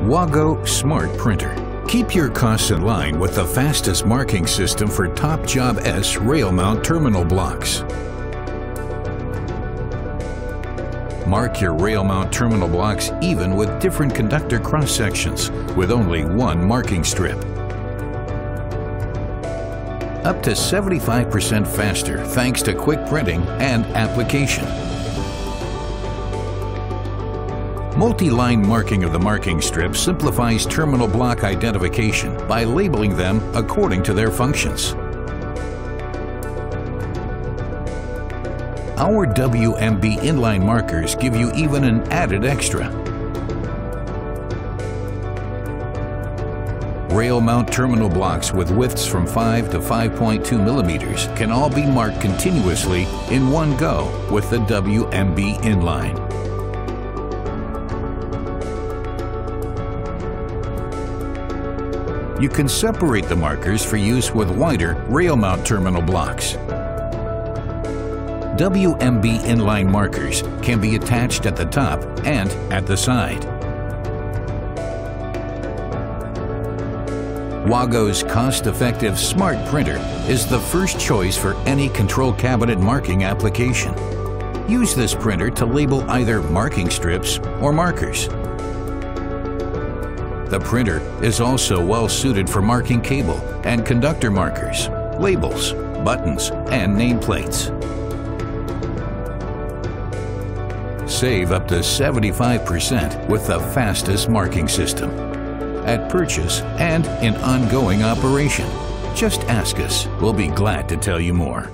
WAGO Smart Printer. Keep your costs in line with the fastest marking system for TopJob S rail mount terminal blocks. Mark your rail mount terminal blocks even with different conductor cross sections with only one marking strip. Up to 75% faster thanks to quick printing and application. Multi-line marking of the marking strip simplifies terminal block identification by labeling them according to their functions. Our WMB inline markers give you even an added extra. Rail mount terminal blocks with widths from 5 to 5.2 millimeters can all be marked continuously in one go with the WMB inline. You can separate the markers for use with wider rail mount terminal blocks. WMB inline markers can be attached at the top and at the side. WAGO's cost-effective smart printer is the first choice for any control cabinet marking application. Use this printer to label either marking strips or markers. The printer is also well suited for marking cable and conductor markers, labels, buttons, and nameplates. Save up to 75% with the fastest marking system. At purchase and in ongoing operation. Just ask us. We'll be glad to tell you more.